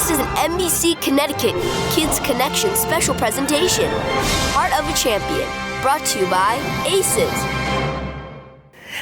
This is an NBC Connecticut Kids Connection special presentation. Heart of a Champion, brought to you by ACES.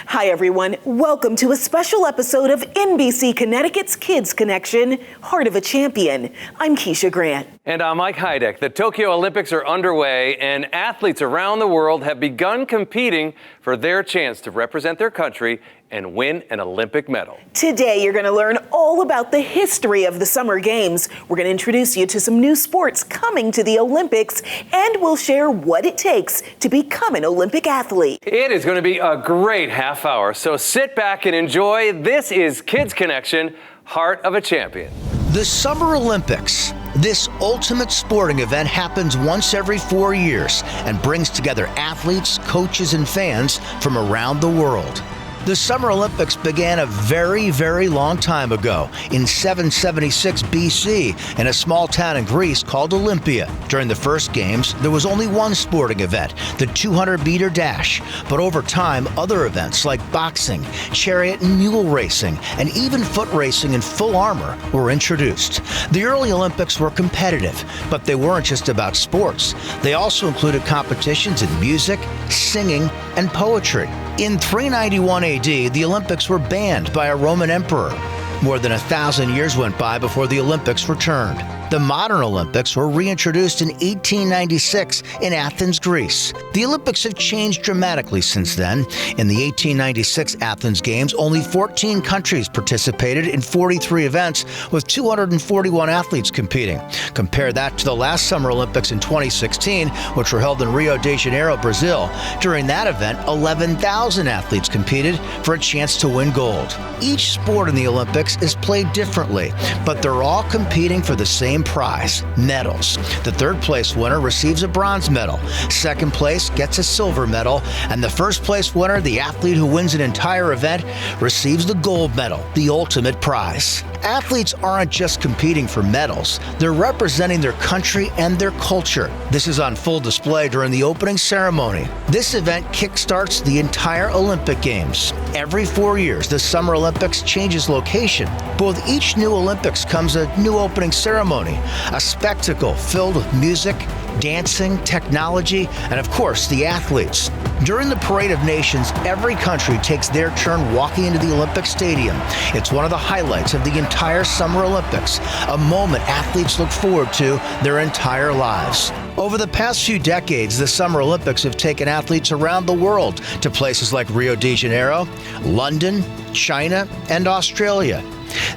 Hi everyone, welcome to a special episode of NBC Connecticut's Kids Connection, Heart of a Champion. I'm Keisha Grant. And I'm Mike Heideck. The Tokyo Olympics are underway and athletes around the world have begun competing for their chance to represent their country and win an Olympic medal. Today you're going to learn all about the history of the Summer Games. We're going to introduce you to some new sports coming to the Olympics, and we'll share what it takes to become an Olympic athlete. It is going to be a great half hour, so sit back and enjoy. This is Kids Connection, Heart of a Champion. The Summer Olympics. This ultimate sporting event happens once every 4 years and brings together athletes, coaches, and fans from around the world. The Summer Olympics began a very, very long time ago, in 776 BC, in a small town in Greece called Olympia. During the first games, there was only one sporting event, the 200-meter dash. But over time, other events like boxing, chariot and mule racing, and even foot racing in full armor were introduced. The early Olympics were competitive, but they weren't just about sports. They also included competitions in music, singing, and poetry. In 391 AD, the Olympics were banned by a Roman emperor. More than 1,000 years went by before the Olympics returned. The modern Olympics were reintroduced in 1896 in Athens, Greece. The Olympics have changed dramatically since then. In the 1896 Athens Games, only 14 countries participated in 43 events, with 241 athletes competing. Compare that to the last Summer Olympics in 2016, which were held in Rio de Janeiro, Brazil. During that event, 11,000 athletes competed for a chance to win gold. Each sport in the Olympics is played differently, but they're all competing for the same prize, medals. The third place winner receives a bronze medal. Second place gets a silver medal. And the first place winner, the athlete who wins an entire event, receives the gold medal, the ultimate prize. Athletes aren't just competing for medals. They're representing their country and their culture. This is on full display during the opening ceremony. This event kickstarts the entire Olympic Games. Every 4 years, the Summer Olympics changes location. But with each new Olympics comes a new opening ceremony, a spectacle filled with music, dancing, technology, and of course, the athletes. During the Parade of Nations, every country takes their turn walking into the Olympic Stadium. It's one of the highlights of the entire Summer Olympics, a moment athletes look forward to their entire lives. Over the past few decades, the Summer Olympics have taken athletes around the world to places like Rio de Janeiro, London, China, and Australia.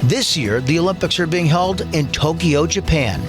This year, the Olympics are being held in Tokyo, Japan.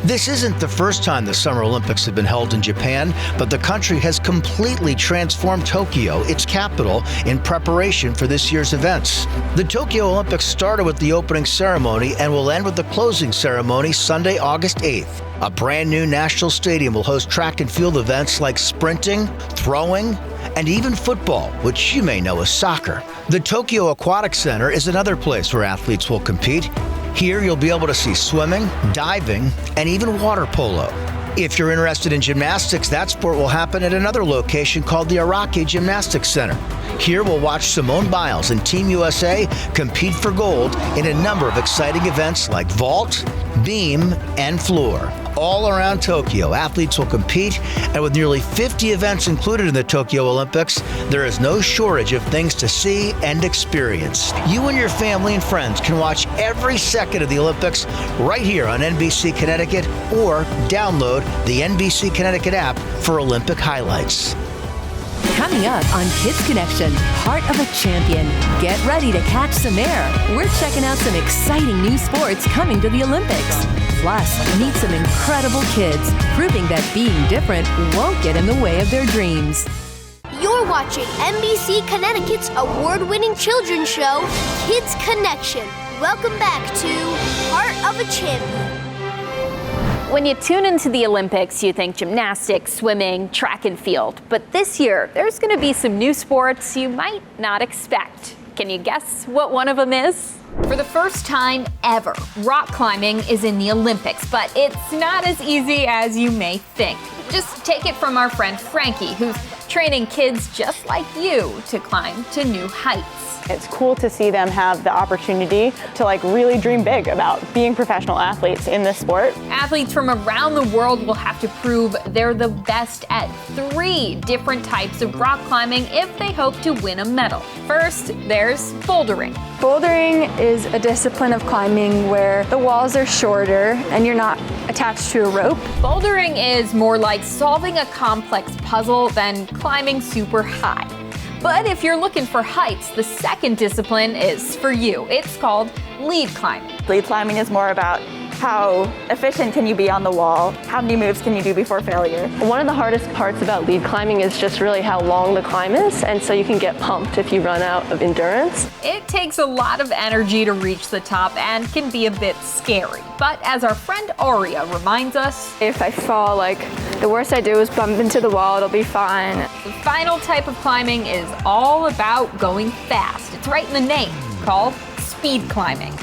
This isn't the first time the Summer Olympics have been held in Japan, but the country has completely transformed Tokyo, its capital, in preparation for this year's events. The Tokyo Olympics started with the opening ceremony and will end with the closing ceremony Sunday, August 8th. A brand new national stadium will host track and field events like sprinting, throwing, and even football, which you may know as soccer. The Tokyo Aquatic Center is another place where athletes will compete. Here you'll be able to see swimming, diving, and even water polo. If you're interested in gymnastics, that sport will happen at another location called the Araki Gymnastics Center. Here we'll watch Simone Biles and Team USA compete for gold in a number of exciting events like vault, beam, and floor. All around Tokyo, athletes will compete, and with nearly 50 events included in the Tokyo Olympics, there is no shortage of things to see and experience. You and your family and friends can watch every second of the Olympics right here on NBC Connecticut, or download the NBC Connecticut app for Olympic highlights. Coming up on Kids Connection, Heart of a Champion. Get ready to catch some air. We're checking out some exciting new sports coming to the Olympics. Plus, meet some incredible kids, proving that being different won't get in the way of their dreams. You're watching NBC Connecticut's award-winning children's show, Kids Connection. Welcome back to Heart of a Champion. When you tune into the Olympics, you think gymnastics, swimming, track and field. But this year, there's going to be some new sports you might not expect. Can you guess what one of them is? For the first time ever, rock climbing is in the Olympics, but it's not as easy as you may think. Just take it from our friend Frankie, who's training kids just like you to climb to new heights. It's cool to see them have the opportunity to like really dream big about being professional athletes in this sport. Athletes from around the world will have to prove they're the best at 3 different types of rock climbing if they hope to win a medal. First, there's bouldering. Bouldering is a discipline of climbing where the walls are shorter and you're not attached to a rope. Bouldering is more like solving a complex puzzle than climbing super high. But if you're looking for heights, the second discipline is for you. It's called lead climbing. Lead climbing is more about how efficient can you be on the wall? How many moves can you do before failure? One of the hardest parts about lead climbing is just really how long the climb is, and so you can get pumped if you run out of endurance. It takes a lot of energy to reach the top and can be a bit scary. But as our friend Aria reminds us, If I fall, the worst I do is bump into the wall, it'll be fine. the final type of climbing is all about going fast. It's right in the name, called speed climbing.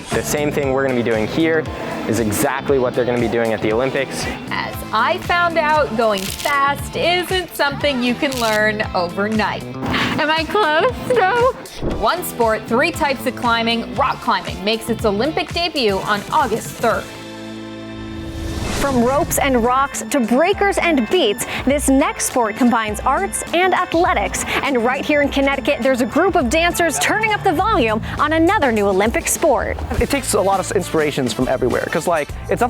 The same thing we're going to be doing here is exactly what they're going to be doing at the Olympics. As I found out, going fast isn't something you can learn overnight. Am I close? No. One sport, 3 types of climbing, rock climbing, makes its Olympic debut on August 3rd. From ropes and rocks to breakers and beats, this next sport combines arts and athletics. And right here in Connecticut, there's a group of dancers turning up the volume on another new Olympic sport. It takes a lot of inspirations from everywhere because it's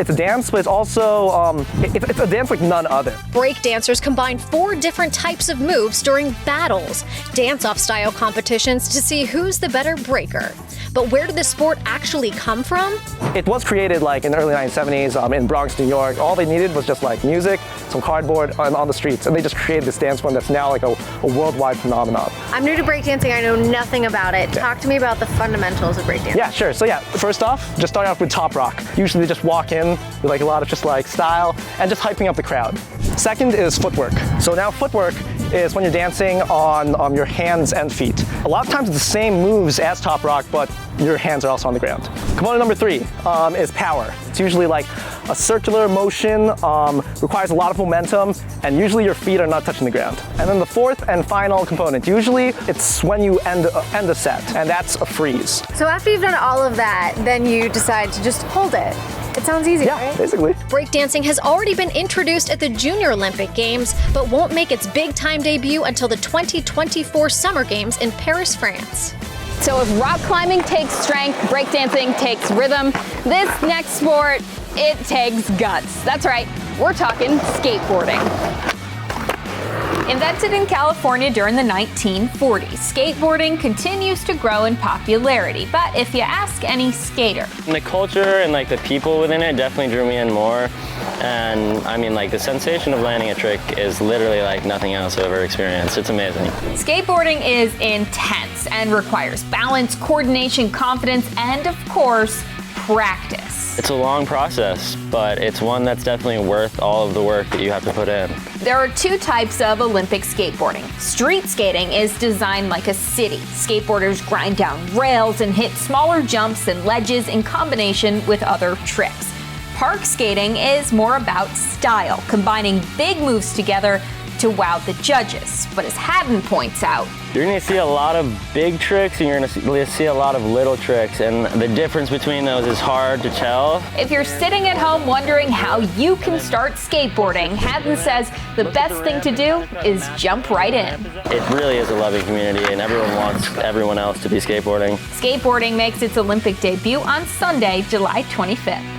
a dance, but it's also it's a dance like none other. Break dancers combine 4 different types of moves during battles, dance-off style competitions to see who's the better breaker. But where did this sport actually come from? It was created in the early 1970s in Bronx, New York. All they needed was just music, some cardboard on the streets, and they just created this dance form that's now a worldwide phenomenon. I'm new to breakdancing. I know nothing about it. Talk to me about the fundamentals of breakdancing. Yeah, sure. So first off, just starting off with top rock. Usually they just walk in with a lot of just style and just hyping up the crowd. Second is footwork. So now footwork is when you're dancing on your hands and feet. A lot of times it's the same moves as top rock, but your hands are also on the ground. Component number 3 is power. It's usually a circular motion, requires a lot of momentum, and usually your feet are not touching the ground. And then the 4th and final component, usually it's when you end a set, and that's a freeze. So after you've done all of that, then you decide to just hold it. It sounds easy, right? Yeah, basically. Breakdancing has already been introduced at the Junior Olympic Games, but won't make its big-time debut until the 2024 Summer Games in Paris, France. So if rock climbing takes strength, breakdancing takes rhythm, this next sport, it takes guts. That's right, we're talking skateboarding. Invented in California during the 1940s, skateboarding continues to grow in popularity. But if you ask any skater, The culture and the people within it definitely drew me in more. And the sensation of landing a trick is literally nothing else I've ever experienced. It's amazing. skateboarding is intense and requires balance, coordination, confidence, and of course, practice. It's a long process, but it's one that's definitely worth all of the work that you have to put in. There are 2 types of Olympic skateboarding. Street skating is designed like a city. Skateboarders grind down rails and hit smaller jumps and ledges in combination with other tricks. Park skating is more about style, combining big moves together to wow the judges. But as Haddon points out, You're going to see a lot of big tricks and you're going to see a lot of little tricks, and the difference between those is hard to tell. if you're sitting at home wondering how you can start skateboarding, Haddon says the best thing to do is jump right in. It really is a loving community and everyone wants everyone else to be skateboarding. Skateboarding makes its Olympic debut on Sunday, July 25th.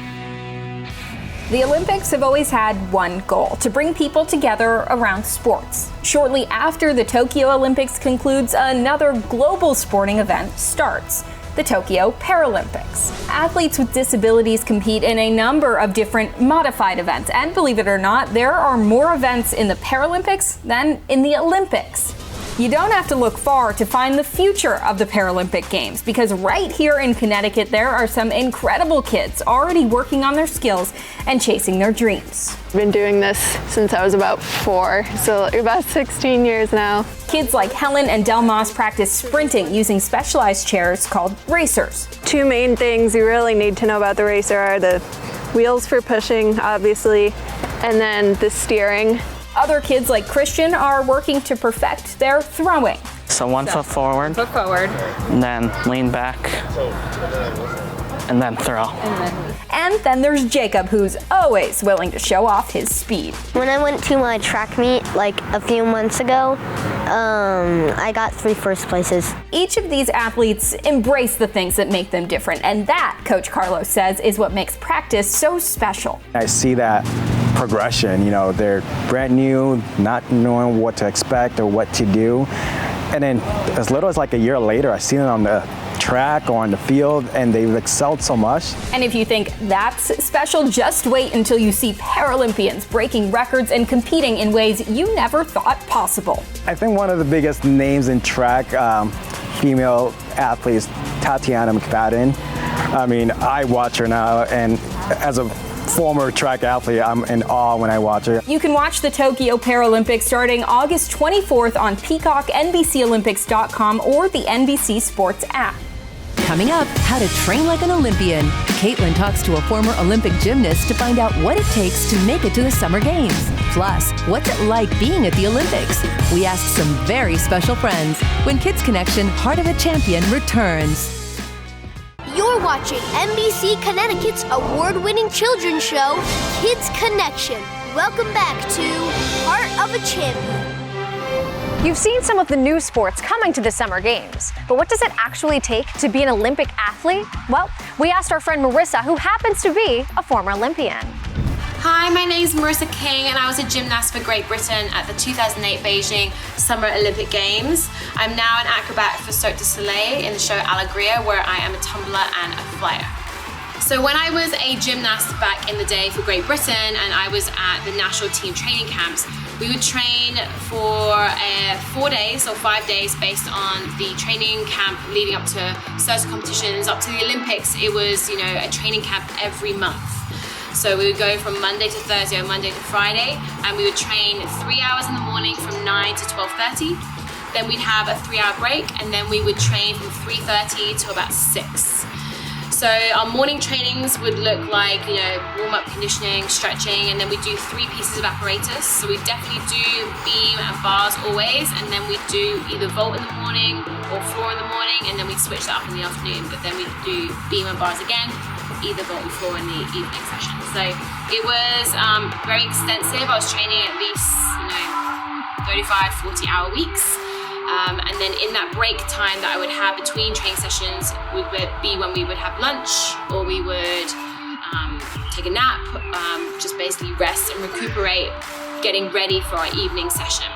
The Olympics have always had one goal: to bring people together around sports. Shortly after the Tokyo Olympics concludes, another global sporting event starts: the Tokyo Paralympics. Athletes with disabilities compete in a number of different modified events, and believe it or not, there are more events in the Paralympics than in the Olympics. You don't have to look far to find the future of the Paralympic Games, because right here in Connecticut, there are some incredible kids already working on their skills and chasing their dreams. I've been doing this since I was about 4, so about 16 years now. Kids like Helen and Delmas practice sprinting using specialized chairs called racers. 2 main things you really need to know about the racer are the wheels for pushing, obviously, and then the steering. Other kids like Christian are working to perfect their throwing. So 1 foot forward. Foot forward. And then lean back. And then throw. And then there's Jacob, who's always willing to show off his speed. When I went to my track meet like a few months ago, I got 3 first places. Each of these athletes embrace the things that make them different, and that, Coach Carlos says, is what makes practice so special. I see that progression, you know, they're brand new, not knowing what to expect or what to do. And then as little as like a year later, I see them on the track or on the field, and they've excelled so much. And if you think that's special, just wait until you see Paralympians breaking records and competing in ways you never thought possible. I think one of the biggest names in track, female athletes, Tatiana McFadden. I mean, I watch her now, and as a former track athlete, I'm in awe when I watch her. You can watch the Tokyo Paralympics starting August 24th on Peacock, NBCOlympics.com, or the NBC Sports app. Coming up, how to train like an Olympian. Caitlin talks to a former Olympic gymnast to find out what it takes to make it to the Summer Games. Plus, what's it like being at the Olympics? We ask some very special friends when Kids Connection Heart of a Champion returns. You're watching NBC Connecticut's award-winning children's show, Kids Connection. Welcome back to Heart of a Champion. You've seen some of the new sports coming to the Summer Games, but what does it actually take to be an Olympic athlete? Well, we asked our friend Marissa, who happens to be a former Olympian. Hi, my name is Marissa King, and I was a gymnast for Great Britain at the 2008 Beijing Summer Olympic Games. I'm now an acrobat for Cirque du Soleil in the show Allegria, where I am a tumbler and a flyer. So when I was a gymnast back in the day for Great Britain and I was at the national team training camps, we would train for 4 days or 5 days based on the training camp leading up to certain competitions, up to the Olympics. It was, a training camp every month. So we would go from Monday to Thursday or Monday to Friday, and we would train 3 hours in the morning from 9 to 12:30. Then we'd have a 3-hour break, and then we would train from 3:30 to about 6. So our morning trainings would look like, warm-up conditioning, stretching, and then we do 3 pieces of apparatus. So we definitely do beam and bars always, and then we do either vault in the morning or floor in the morning, and then we switch that up in the afternoon. But then we do beam and bars again, either vault and floor in the evening session. So it was very extensive. I was training at least, 35, 40-hour weeks. And then in that break time that I would have between training sessions would be when we would have lunch, or we would take a nap, just basically rest and recuperate, getting ready for our evening session.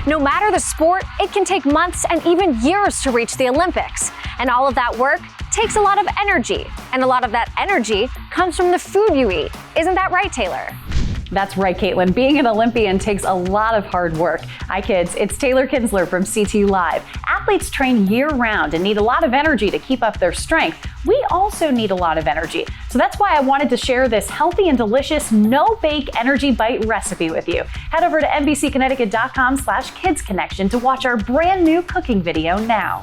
No matter the sport, it can take months and even years to reach the Olympics. And all of that work takes a lot of energy. And a lot of that energy comes from the food you eat. Isn't that right, Taylor? That's right, Caitlin. Being an Olympian takes a lot of hard work. Hi, kids. It's Taylor Kinsler from CT Live. Athletes train year-round and need a lot of energy to keep up their strength. We also need a lot of energy. So that's why I wanted to share this healthy and delicious no-bake energy bite recipe with you. Head over to NBCConnecticut.com/kidsconnection to watch our brand new cooking video now.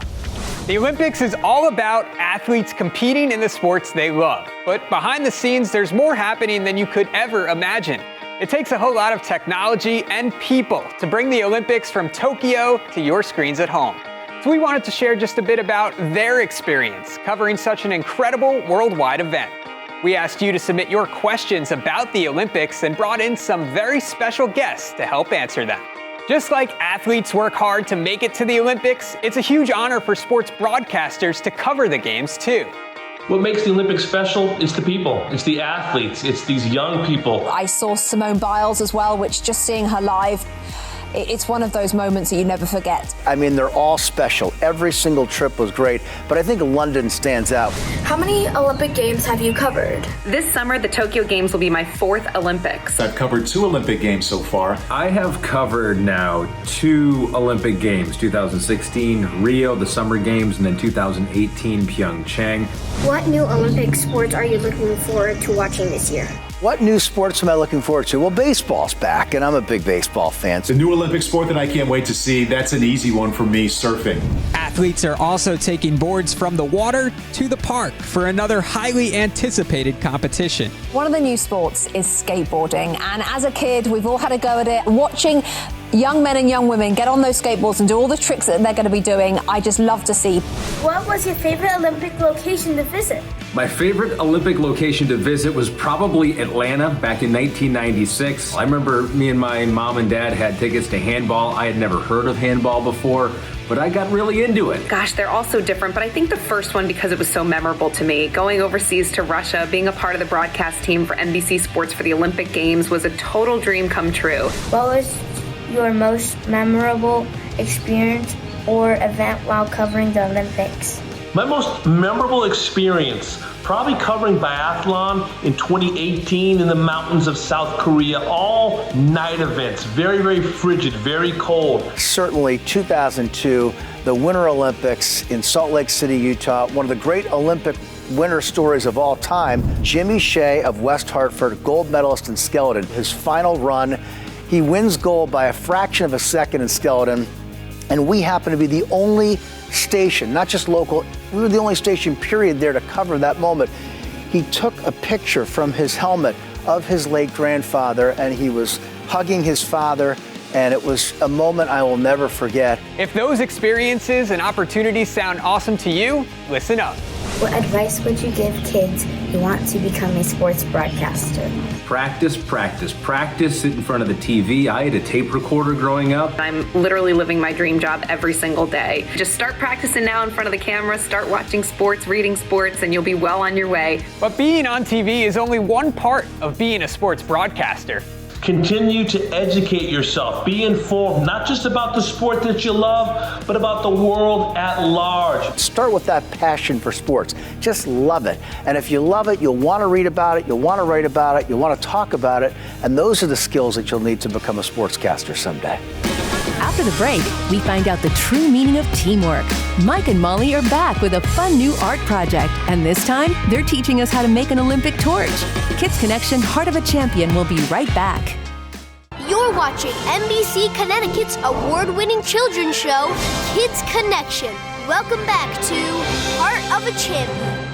The Olympics is all about athletes competing in the sports they love. But behind the scenes, there's more happening than you could ever imagine. It takes a whole lot of technology and people to bring the Olympics from Tokyo to your screens at home. So we wanted to share just a bit about their experience covering such an incredible worldwide event. We asked you to submit your questions about the Olympics and brought in some very special guests to help answer them. Just like athletes work hard to make it to the Olympics, it's a huge honor for sports broadcasters to cover the games too. What makes the Olympics special is the people. It's the athletes. It's these young people. I saw Simone Biles as well, which just seeing her live, it's one of those moments that you never forget. I mean, they're all special. Every single trip was great, but I think London stands out. How many Olympic Games have you covered? This summer, the Tokyo Games will be my 4th Olympics. I've covered 2 Olympic Games so far. I have covered now 2 Olympic Games, 2016 Rio, the Summer Games, and then 2018 Pyeongchang. What new Olympic sports are you looking forward to watching this year? What new sports am I looking forward to? Well, baseball's back, and I'm a big baseball fan. The new Olympic sport that I can't wait to see, that's an easy one for me, surfing. Athletes are also taking boards from the water to the park for another highly anticipated competition. One of the new sports is skateboarding, and as a kid, we've all had a go at it. Watching young men and young women get on those skateboards and do all the tricks that they're going to be doing, I just love to see. What was your favorite Olympic location to visit? My favorite Olympic location to visit was probably Atlanta back in 1996. I remember me and my mom and dad had tickets to handball. I had never heard of handball before, but I got really into it. Gosh, they're all so different, but I think the first one because it was so memorable to me. Going overseas to Russia, being a part of the broadcast team for NBC Sports for the Olympic Games was a total dream come true. What was your most memorable experience or event while covering the Olympics? My most memorable experience, probably covering biathlon in 2018 in the mountains of South Korea. All night events, very, very frigid, very cold. Certainly 2002, the Winter Olympics in Salt Lake City, Utah, one of the great Olympic winter stories of all time. Jimmy Shea of West Hartford, gold medalist in skeleton. His final run, he wins gold by a fraction of a second in skeleton, and we happen to be the only station, not just local, we were the only station period there to cover that moment. He took a picture from his helmet of his late grandfather, and he was hugging his father, and it was a moment I will never forget. If those experiences and opportunities sound awesome to you, listen up. What advice would you give kids who want to become a sports broadcaster? Practice, practice, practice. Sit in front of the TV. I had a tape recorder growing up. I'm literally living my dream job every single day. Just start practicing now in front of the camera, start watching sports, reading sports, and you'll be well on your way. But being on TV is only one part of being a sports broadcaster. Continue to educate yourself. Be informed, not just about the sport that you love, but about the world at large. Start with that passion for sports. Just love it. And if you love it, you'll want to read about it, you'll want to write about it, you'll want to talk about it, and those are the skills that you'll need to become a sportscaster someday. After the break, we find out the true meaning of teamwork. Mike and Molly are back with a fun new art project, and this time, they're teaching us how to make an Olympic torch. Kids Connection Heart of a Champion will be right back. You're watching NBC Connecticut's award-winning children's show, Kids Connection. Welcome back to Heart of a Champion.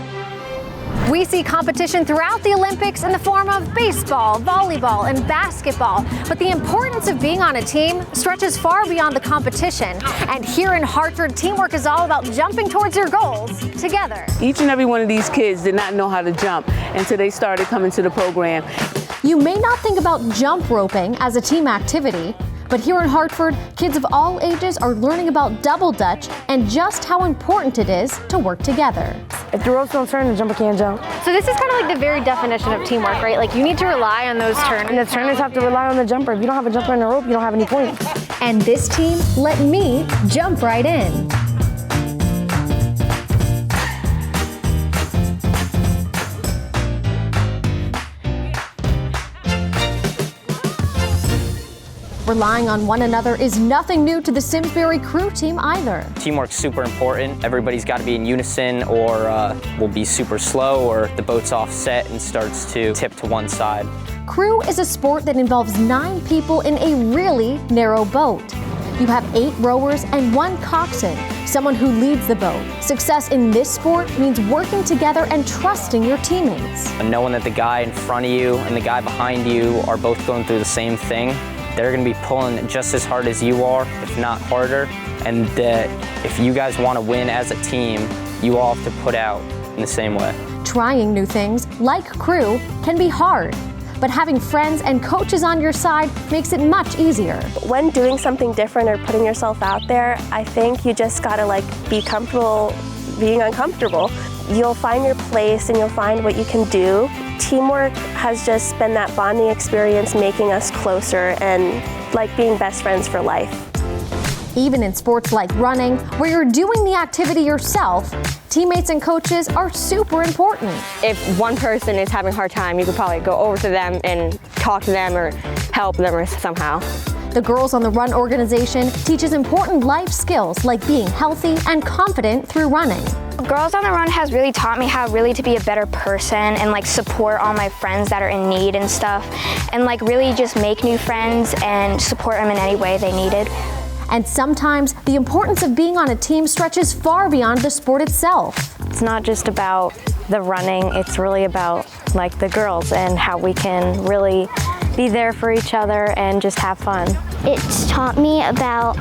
We see competition throughout the Olympics in the form of baseball, volleyball, and basketball. But the importance of being on a team stretches far beyond the competition. And here in Hartford, teamwork is all about jumping towards your goals together. Each and every one of these kids did not know how to jump until they started coming to the program. You may not think about jump roping as a team activity, but here in Hartford, kids of all ages are learning about double dutch and just how important it is to work together. If the ropes don't turn, the jumper can't jump. So this is kind of like the very definition of teamwork, right? Like you need to rely on those turners. And the turners have to rely on the jumper. If you don't have a jumper in the rope, you don't have any points. And this team let me jump right in. Relying on one another is nothing new to the Simsbury crew team either. Teamwork's super important. Everybody's got to be in unison or we'll be super slow or the boat's offset and starts to tip to one side. Crew is a sport that involves 9 people in a really narrow boat. You have 8 rowers and 1 coxswain, someone who leads the boat. Success in this sport means working together and trusting your teammates. And knowing that the guy in front of you and the guy behind you are both going through the same thing, they're going to be pulling just as hard as you are, if not harder, and that if you guys want to win as a team, you all have to put out in the same way. Trying new things, like crew, can be hard, but having friends and coaches on your side makes it much easier. When doing something different or putting yourself out there, I think you just gotta be comfortable being uncomfortable. You'll find your place and you'll find what you can do. Teamwork has just been that bonding experience, making us closer and like being best friends for life. Even in sports like running, where you're doing the activity yourself, teammates and coaches are super important. If one person is having a hard time, you could probably go over to them and talk to them or help them or somehow. The Girls on the Run organization teaches important life skills like being healthy and confident through running. Girls on the Run has really taught me how really to be a better person and support all my friends that are in need and stuff, and really just make new friends and support them in any way they needed. And sometimes the importance of being on a team stretches far beyond the sport itself. It's not just about the running, it's really about like the girls and how we can really be there for each other and just have fun. It's taught me about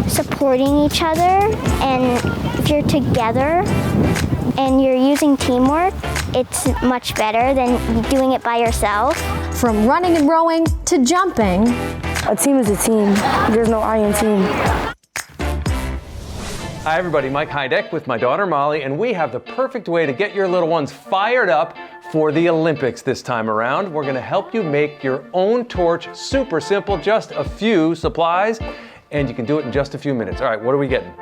supporting each other, and if you're together and you're using teamwork, it's much better than doing it by yourself. From running and rowing to jumping. A team is a team. There's no I in team. Hi everybody, Mike Heideck with my daughter Molly, and we have the perfect way to get your little ones fired up for the Olympics this time around. We're gonna help you make your own torch, super simple, just a few supplies, and you can do it in just a few minutes. All right, what are we getting?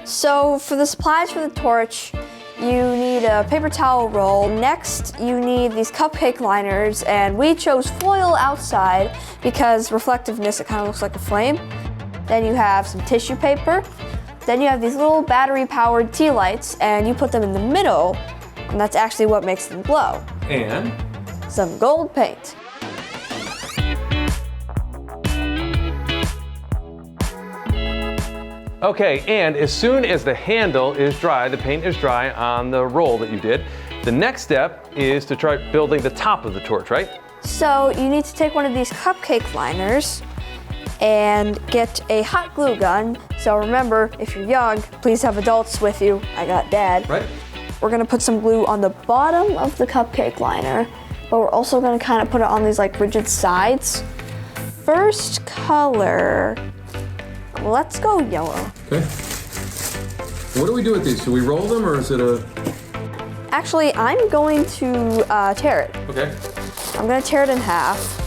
So for the supplies for the torch, you need a paper towel roll. Next, you need these cupcake liners, and we chose foil outside because reflectiveness, it kind of looks like a flame. Then you have some tissue paper. Then you have these little battery-powered tea lights, and you put them in the middle, and that's actually what makes them glow. And? Some gold paint. Okay, and as soon as the handle is dry, the paint is dry on the roll that you did, the next step is to try building the top of the torch, right? So you need to take one of these cupcake liners and get a hot glue gun. So remember, if you're young, please have adults with you. I got Dad. Right. We're gonna put some glue on the bottom of the cupcake liner, but we're also gonna kind of put it on these like rigid sides. First color, let's go yellow. Okay. What do we do with these? Do we roll them or is it a... Actually, I'm going to tear it. Okay. I'm gonna tear it in half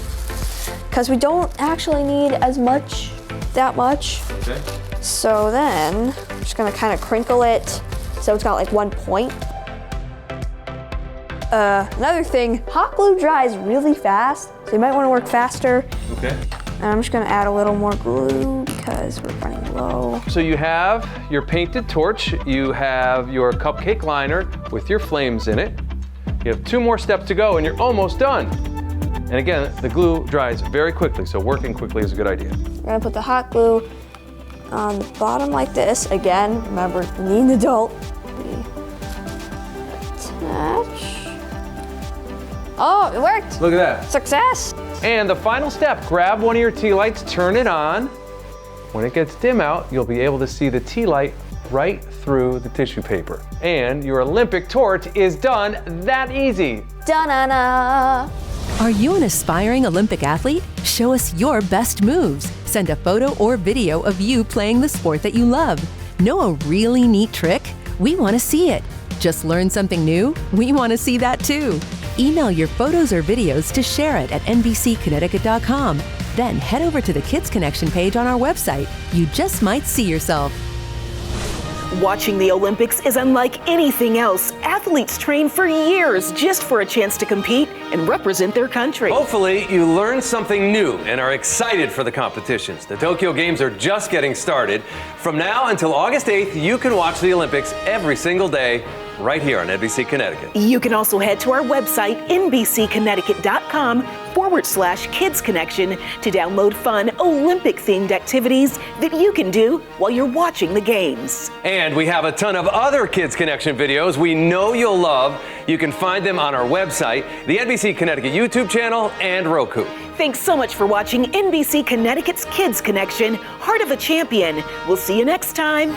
because we don't actually need that much. Okay. So then, I'm just gonna kind of crinkle it so it's got like one point. Another thing, hot glue dries really fast, so you might want to work faster. Okay. And I'm just gonna add a little more glue because we're running low. So you have your painted torch, you have your cupcake liner with your flames in it. You have 2 more steps to go and you're almost done. And again, the glue dries very quickly, so working quickly is a good idea. We're gonna put the hot glue on the bottom like this. Again, remember, you need an adult. Attach. Oh, it worked. Look at that. Success. And the final step, grab one of your tea lights, turn it on. When it gets dim out, you'll be able to see the tea light right through the tissue paper. And your Olympic torch is done that easy. Da-na-na. Are you an aspiring Olympic athlete? Show us your best moves. Send a photo or video of you playing the sport that you love. Know a really neat trick? We want to see it. Just learn something new? We want to see that too. Email your photos or videos to share it at NBCConnecticut.com. Then head over to the Kids Connection page on our website. You just might see yourself. Watching the Olympics is unlike anything else. Athletes train for years just for a chance to compete and represent their country. Hopefully you learned something new and are excited for the competitions. The Tokyo Games are just getting started. From now until August 8th, you can watch the Olympics every single day right here on NBC Connecticut. You can also head to our website, NBCConnecticut.com/Kids Connection to download fun Olympic-themed activities that you can do while you're watching the games. And we have a ton of other Kids Connection videos we know you'll love. You can find them on our website, the NBC Connecticut YouTube channel, and Roku. Thanks so much for watching NBC Connecticut's Kids Connection, Heart of a Champion. We'll see you next time.